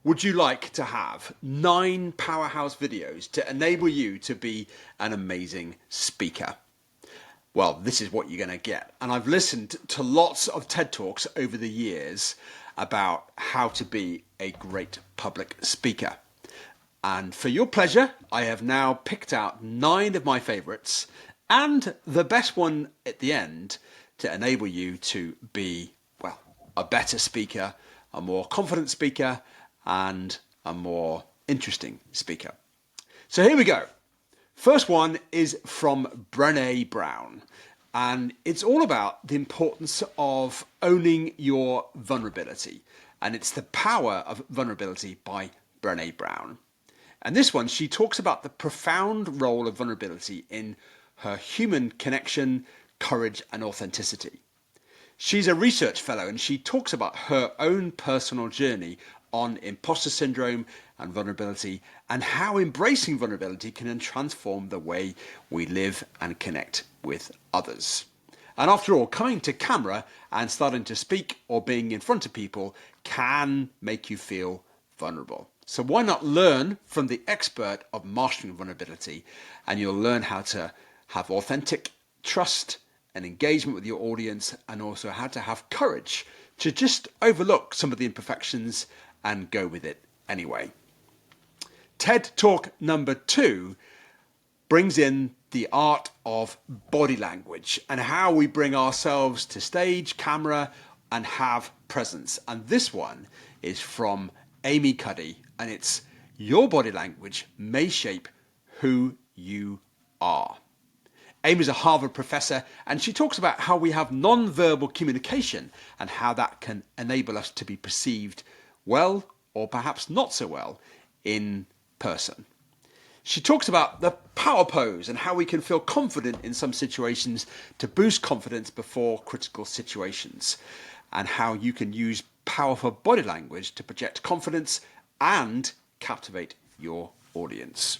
Would you like to have 9 powerhouse videos to enable you to be an amazing speaker? Well, this is what you're going to get. And I've listened to lots of TED Talks over the years about how to be a great public speaker. And for your pleasure, I have now picked out 9 of my favorites and the best one at the end to enable you to be, well, a better speaker, a more confident speaker, and a more interesting speaker. So here we go. First one is from Brené Brown, and it's all about the importance of owning your vulnerability, and it's The Power of Vulnerability by Brené Brown. And this one, she talks about the profound role of vulnerability in her human connection, courage, and authenticity. She's a research fellow, and she talks about her own personal journey on imposter syndrome and vulnerability, and how embracing vulnerability can transform the way we live and connect with others. And after all, coming to camera and starting to speak or being in front of people can make you feel vulnerable. So why not learn from the expert of mastering vulnerability, and you'll learn how to have authentic trust and engagement with your audience, and also how to have courage to just overlook some of the imperfections and go with it anyway. TED Talk number 2 brings in the art of body language and how we bring ourselves to stage, camera, and have presence. And this one is from Amy Cuddy, and it's your body language may shape who you are. Amy's a Harvard professor, and she talks about how we have non-verbal communication and how that can enable us to be perceived well, or perhaps not so well, in person. She talks about the power pose and how we can feel confident in some situations to boost confidence before critical situations, and how you can use powerful body language to project confidence and captivate your audience.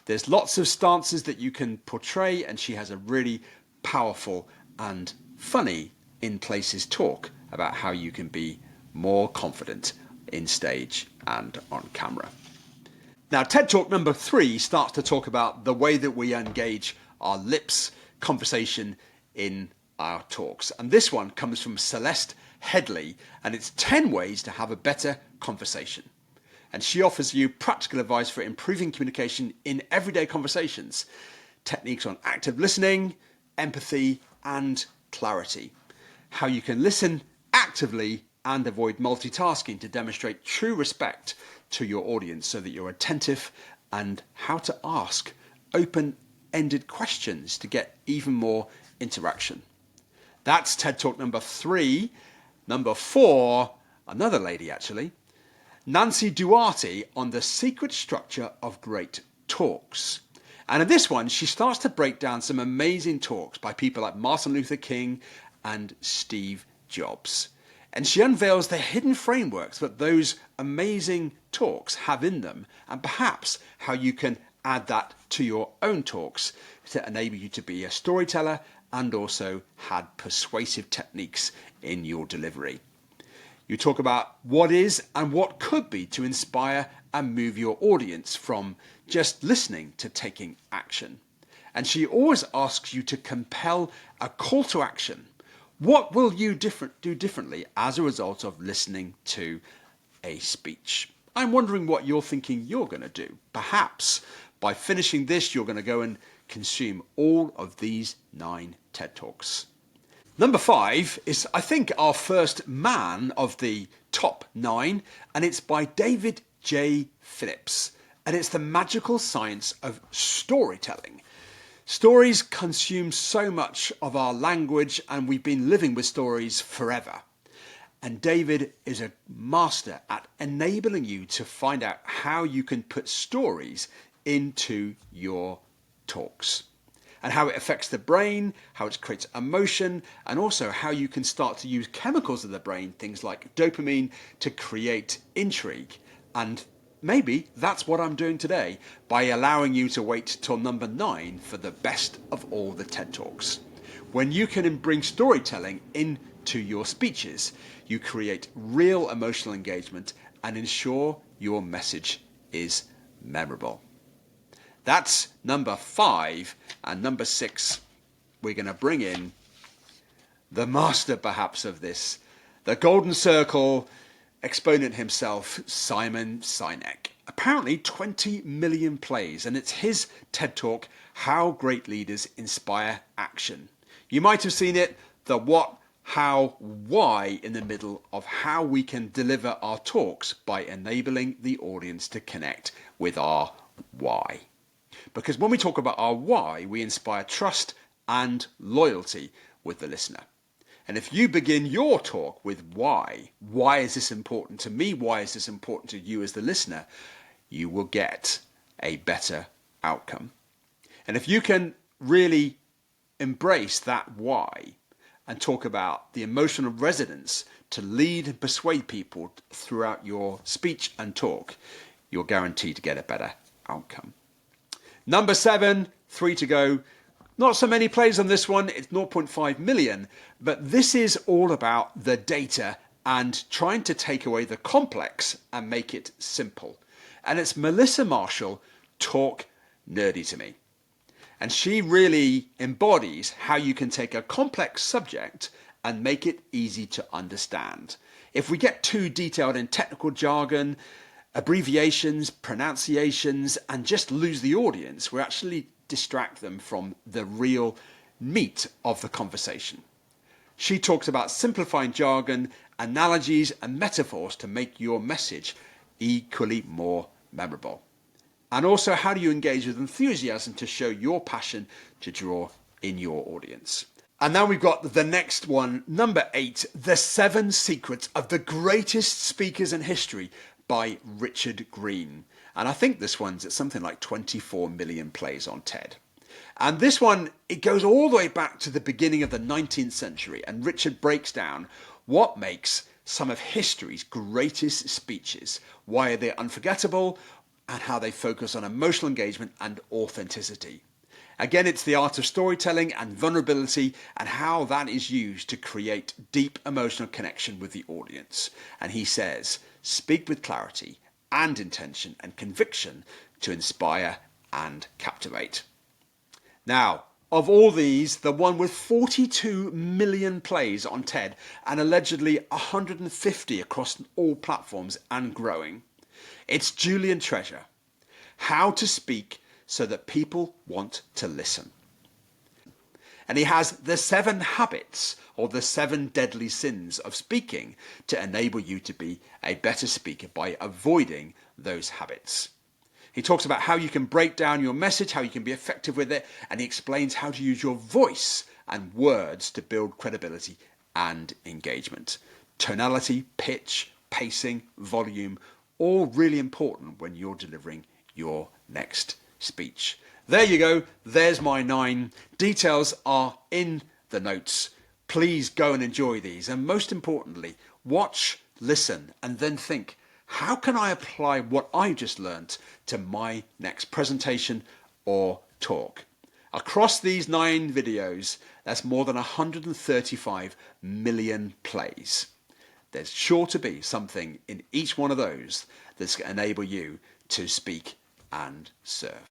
There's lots of stances that you can portray, and she has a really powerful and funny in places talk about how you can be more confident in stage and on camera. Now, TED Talk number 3 starts to talk about the way that we engage our lips conversation in our talks. And this one comes from Celeste, Headley, and it's 10 ways to have a better conversation. And she offers you practical advice for improving communication in everyday conversations, techniques on active listening, empathy, and clarity, how you can listen actively and avoid multitasking to demonstrate true respect to your audience so that you're attentive, and how to ask open-ended questions to get even more interaction. That's TED Talk number 3. Number 4, another lady actually, Nancy Duarte, on the secret structure of great talks. And in this one, she starts to break down some amazing talks by people like Martin Luther King and Steve Jobs. And she unveils the hidden frameworks that those amazing talks have in them, and perhaps how you can add that to your own talks to enable you to be a storyteller and also had persuasive techniques in your delivery. You talk about what is and what could be to inspire and move your audience from just listening to taking action. And she always asks you to compel a call to action. What will you do differently as a result of listening to a speech? I'm wondering what you're thinking you're going to do. Perhaps by finishing this, you're going to go and consume all of these 9 TED Talks. Number 5 is, I think, our first man of the top 9, and it's by David J. Phillips, and it's the magical science of storytelling. Stories consume so much of our language, and we've been living with stories forever. And David is a master at enabling you to find out how you can put stories into your talks, and how it affects the brain, how it creates emotion, and also how you can start to use chemicals of the brain, things like dopamine, to create intrigue. And maybe that's what I'm doing today by allowing you to wait till number 9 for the best of all the TED Talks. When you can bring storytelling into your speeches, you create real emotional engagement and ensure your message is memorable. That's number 5. And number 6, we're going to bring in the master perhaps of this, the golden circle exponent himself, Simon Sinek. Apparently 20 million plays, and it's his TED Talk, How Great Leaders Inspire Action. You might have seen it, the what, how, why in the middle of how we can deliver our talks by enabling the audience to connect with our why. Because when we talk about our why, we inspire trust and loyalty with the listener. And if you begin your talk with why is this important to me? Why is this important to you as the listener? You will get a better outcome. And if you can really embrace that why and talk about the emotional resonance to lead and persuade people throughout your speech and talk, you're guaranteed to get a better outcome. Number 7, 3 to go. Not so many plays on this one, it's 0.5 million, but this is all about the data and trying to take away the complex and make it simple. And it's Melissa Marshall, Talk Nerdy to Me. And she really embodies how you can take a complex subject and make it easy to understand. If we get too detailed in technical jargon, abbreviations, pronunciations, and just lose the audience, we actually distract them from the real meat of the conversation. She talks about simplifying jargon, analogies, and metaphors to make your message equally more memorable. And also, how do you engage with enthusiasm to show your passion to draw in your audience? And now we've got the next one, number 8, The 7 Secrets of the Greatest Speakers in History by Richard Greene. And I think this one's at something like 24 million plays on TED. And this one, it goes all the way back to the beginning of the 19th century. And Richard breaks down what makes some of history's greatest speeches, why they're unforgettable, and how they focus on emotional engagement and authenticity. Again, it's the art of storytelling and vulnerability and how that is used to create deep emotional connection with the audience. And he says, speak with clarity and intention and conviction to inspire and captivate. Now, of all these, the one with 42 million plays on TED and allegedly 150 across all platforms and growing, it's Julian Treasure, How to Speak so that people want to listen. And he has the 7 habits or the 7 deadly sins of speaking to enable you to be a better speaker by avoiding those habits. He talks about how you can break down your message, how you can be effective with it, and he explains how to use your voice and words to build credibility and engagement. Tonality, pitch, pacing, volume, all really important when you're delivering your next speech. There you go. There's my 9. Details are in the notes. Please go and enjoy these. And most importantly, watch, listen, and then think, how can I apply what I just learnt to my next presentation or talk? Across these 9 videos, that's more than 135 million plays. There's sure to be something in each one of those that's going to enable you to speak and serve.